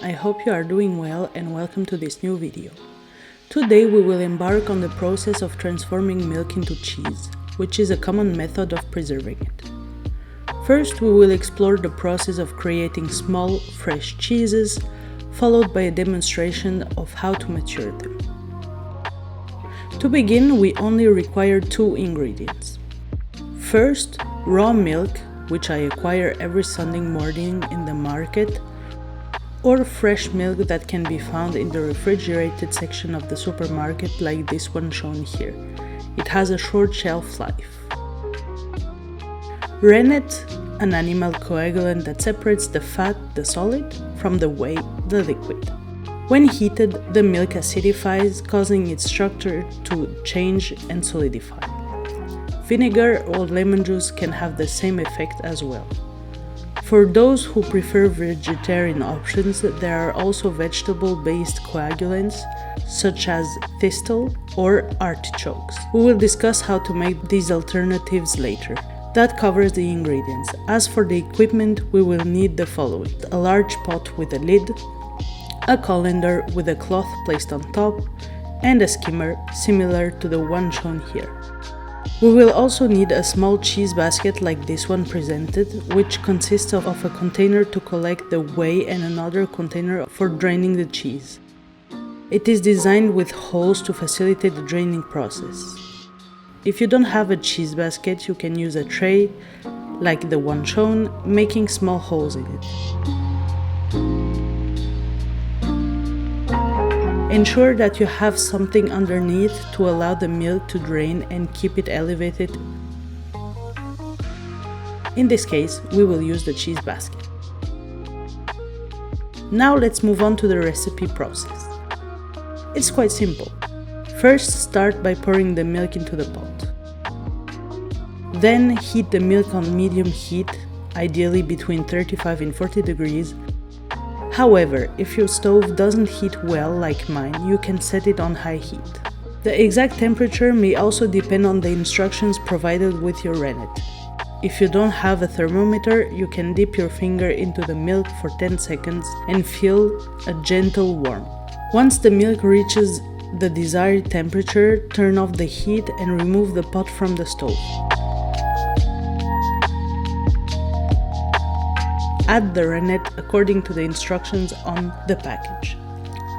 I hope you are doing well and welcome to this new video. Today we will embark on the process of transforming milk into cheese, which is a common method of preserving it. First, we will explore the process of creating small, fresh cheeses, followed by a demonstration of how to mature them. To begin, we only require two ingredients. First, raw milk, which I acquire every Sunday morning in the market, or fresh milk that can be found in the refrigerated section of the supermarket like this one shown here. It has a short shelf life. Rennet, an animal coagulant that separates the fat, the solid, from the whey, the liquid. When heated, the milk acidifies, causing its structure to change and solidify. Vinegar or lemon juice can have the same effect as well. For those who prefer vegetarian options, there are also vegetable-based coagulants such as thistle or artichokes. We will discuss how to make these alternatives later. That covers the ingredients. As for the equipment, we will need the following: a large pot with a lid, a colander with a cloth placed on top, and a skimmer similar to the one shown here. We will also need a small cheese basket like this one presented, which consists of a container to collect the whey and another container for draining the cheese. It is designed with holes to facilitate the draining process. If you don't have a cheese basket, you can use a tray like the one shown, making small holes in it. Ensure that you have something underneath to allow the milk to drain and keep it elevated. In this case, we will use the cheese basket. Now let's move on to the recipe process. It's quite simple. First, start by pouring the milk into the pot. Then heat the milk on medium heat, ideally between 35 and 40 degrees. However, if your stove doesn't heat well like mine, you can set it on high heat. The exact temperature may also depend on the instructions provided with your rennet. If you don't have a thermometer, you can dip your finger into the milk for 10 seconds and feel a gentle warmth. Once the milk reaches the desired temperature, turn off the heat and remove the pot from the stove. Add the rennet according to the instructions on the package.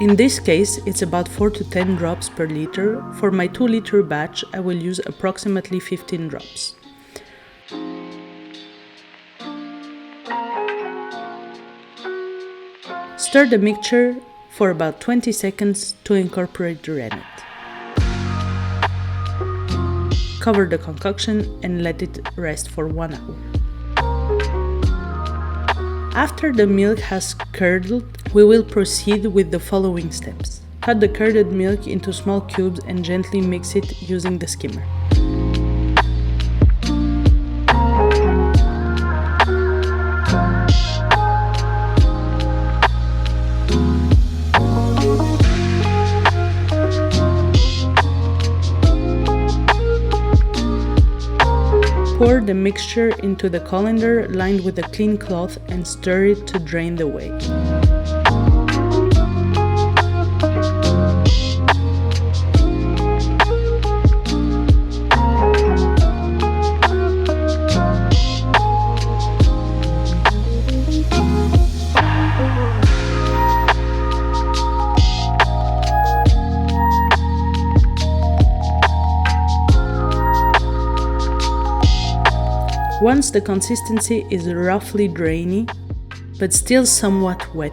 In this case, it's about 4 to 10 drops per liter. For my 2-liter batch, I will use approximately 15 drops. Stir the mixture for about 20 seconds to incorporate the rennet. Cover the concoction and let it rest for 1 hour. After the milk has curdled, we will proceed with the following steps. Cut the curdled milk into small cubes and gently mix it using the skimmer. Pour the mixture into the colander lined with a clean cloth and stir it to drain the whey. Once the consistency is roughly drainy, but still somewhat wet,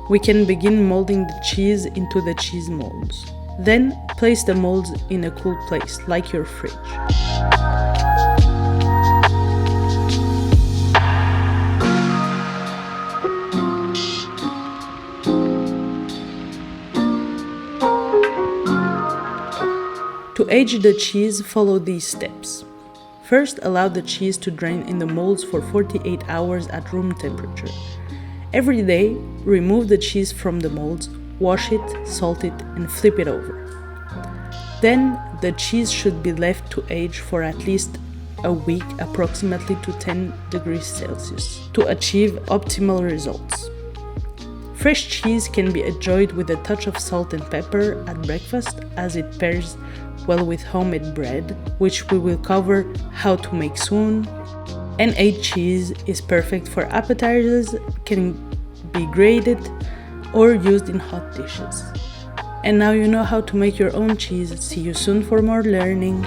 we can begin molding the cheese into the cheese molds. Then place the molds in a cool place, like your fridge. To age the cheese, follow these steps. First, allow the cheese to drain in the molds for 48 hours at room temperature. Every day, remove the cheese from the molds, wash it, salt it, and flip it over. Then, the cheese should be left to age for at least a week, approximately to 10 degrees Celsius, to achieve optimal results. Fresh cheese can be enjoyed with a touch of salt and pepper at breakfast, as it pairs well with homemade bread, which we will cover how to make soon. And aged cheese is perfect for appetizers, can be grated or used in hot dishes. And now you know how to make your own cheese. See you soon for more learning.